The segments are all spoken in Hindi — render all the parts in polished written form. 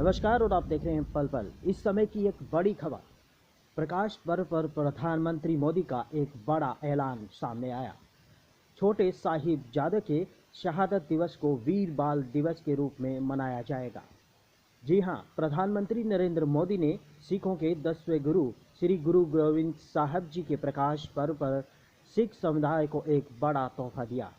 नमस्कार और आप देख रहे हैं पल पल। इस समय की एक बड़ी खबर, प्रकाश पर्व पर प्रधानमंत्री मोदी का एक बड़ा ऐलान सामने आया। छोटे साहिबजादे के शहादत दिवस को वीर बाल दिवस के रूप में मनाया जाएगा। जी हां, प्रधानमंत्री नरेंद्र मोदी ने सिखों के 10वें गुरु श्री गुरु गोविंद साहब जी के प्रकाश पर्व पर सिख समुदाय को एक बड़ा तोहफा दिया।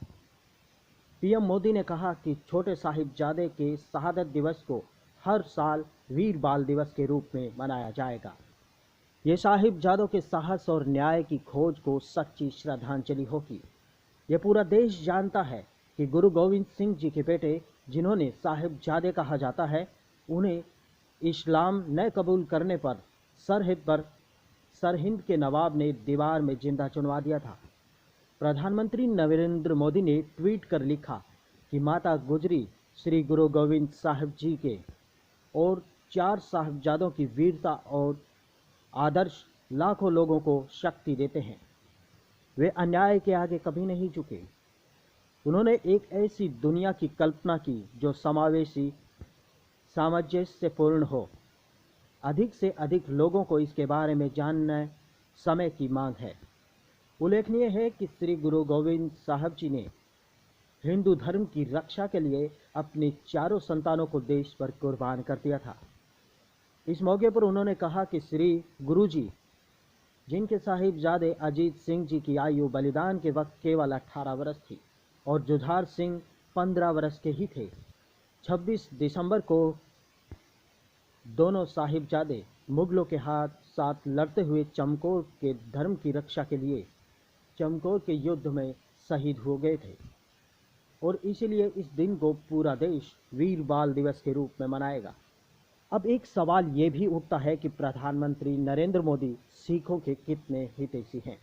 पीएम मोदी ने कहा कि छोटे साहिबजादे के शहादत दिवस को हर साल वीर बाल दिवस के रूप में मनाया जाएगा। ये साहिबजादों के साहस और न्याय की खोज को सच्ची श्रद्धांजलि होगी। ये पूरा देश जानता है कि गुरु गोविंद सिंह जी के बेटे, जिन्होंने साहिबजादे कहा जाता है, उन्हें इस्लाम न कबूल करने पर सरहिंद के नवाब ने दीवार में जिंदा चुनवा दिया था। प्रधानमंत्री नरेंद्र मोदी ने ट्वीट कर लिखा कि माता गुजरी श्री गुरु गोविंद साहब जी के और 4 साहिबजादों की वीरता और आदर्श लाखों लोगों को शक्ति देते हैं। वे अन्याय के आगे कभी नहीं झुके। उन्होंने एक ऐसी दुनिया की कल्पना की जो समावेशी, सामंजस्यपूर्ण हो। अधिक से अधिक लोगों को इसके बारे में जानना समय की मांग है। उल्लेखनीय है कि श्री गुरु गोविंद साहब जी ने हिंदू धर्म की रक्षा के लिए अपने चारों संतानों को देश पर कुर्बान कर दिया था। इस मौके पर उन्होंने कहा कि श्री गुरु जी, जिनके साहिबजादे अजीत सिंह जी की आयु बलिदान के वक्त केवल 18 वर्ष थी और जुझार सिंह 15 वर्ष के ही थे, 26 दिसंबर को दोनों साहिबजादे मुगलों के साथ लड़ते हुए चमकौर के धर्म की रक्षा के लिए चमकौर के युद्ध में शहीद हो गए थे और इसीलिए इस दिन को पूरा देश वीर बाल दिवस के रूप में मनाएगा। अब एक सवाल ये भी उठता है कि प्रधानमंत्री नरेंद्र मोदी सिखों के कितने हितैषी हैं।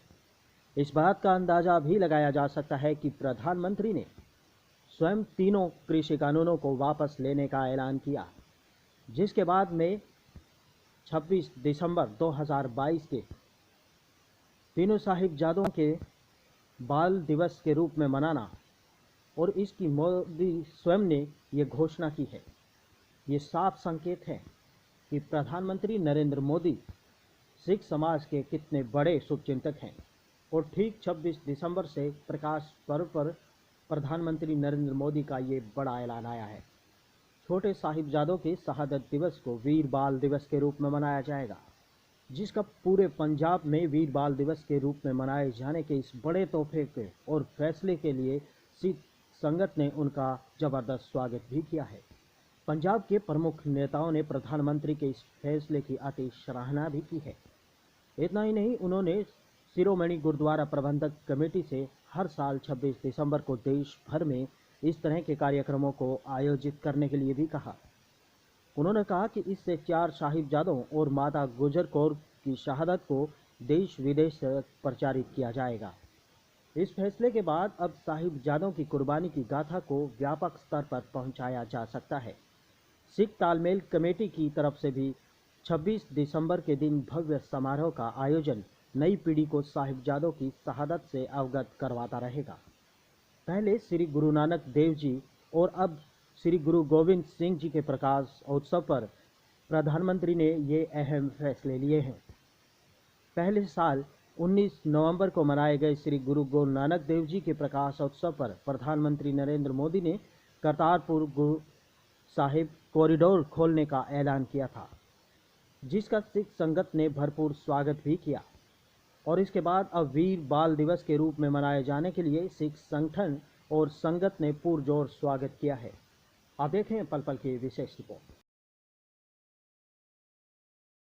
इस बात का अंदाजा भी लगाया जा सकता है कि प्रधानमंत्री ने स्वयं तीनों कृषि कानूनों को वापस लेने का ऐलान किया, जिसके बाद में 26 दिसंबर 2022 के तीनों साहिबजादों के बाल दिवस के रूप में मनाना, और इसकी मोदी स्वयं ने ये घोषणा की है। ये साफ संकेत है कि प्रधानमंत्री नरेंद्र मोदी सिख समाज के कितने बड़े शुभचिंतक हैं। और ठीक 26 दिसंबर से प्रकाश पर्व पर प्रधानमंत्री नरेंद्र मोदी का ये बड़ा ऐलान आया है। छोटे साहिबजादों के शहादत दिवस को वीर बाल दिवस के रूप में मनाया जाएगा, जिसका पूरे पंजाब में वीर बाल दिवस के रूप में मनाए जाने के इस बड़े तोहफे के और फैसले के लिए सिख संगत ने उनका जबरदस्त स्वागत भी किया है। पंजाब के प्रमुख नेताओं ने प्रधानमंत्री के इस फैसले की अति सराहना भी की है। इतना ही नहीं, उन्होंने शिरोमणि गुरुद्वारा प्रबंधक कमेटी से हर साल 26 दिसंबर को देश भर में इस तरह के कार्यक्रमों को आयोजित करने के लिए भी कहा। उन्होंने कहा कि इससे 4 साहिबजादों और माता गुजर कौर की शहादत को देश विदेश से प्रचारित किया जाएगा। इस फैसले के बाद अब साहिबजादों की कुर्बानी की गाथा को व्यापक स्तर पर पहुंचाया जा सकता है। सिख तालमेल कमेटी की तरफ से भी 26 दिसंबर के दिन भव्य समारोह का आयोजन नई पीढ़ी को साहिबजादों की शहादत से अवगत करवाता रहेगा। पहले श्री गुरु नानक देव जी और अब श्री गुरु गोविंद सिंह जी के प्रकाश उत्सव पर प्रधानमंत्री ने ये अहम फैसले लिए हैं। पहले साल 19 नवंबर को मनाए गए श्री गुरु नानक देव जी के प्रकाश उत्सव पर प्रधानमंत्री नरेंद्र मोदी ने करतारपुर गुरु साहिब कॉरिडोर खोलने का ऐलान किया था, जिसका सिख संगत ने भरपूर स्वागत भी किया। और इसके बाद अब वीर बाल दिवस के रूप में मनाए जाने के लिए सिख संगठन और संगत ने पुरजोर स्वागत किया है। आप देखें पल पल की विशेष रिपोर्ट।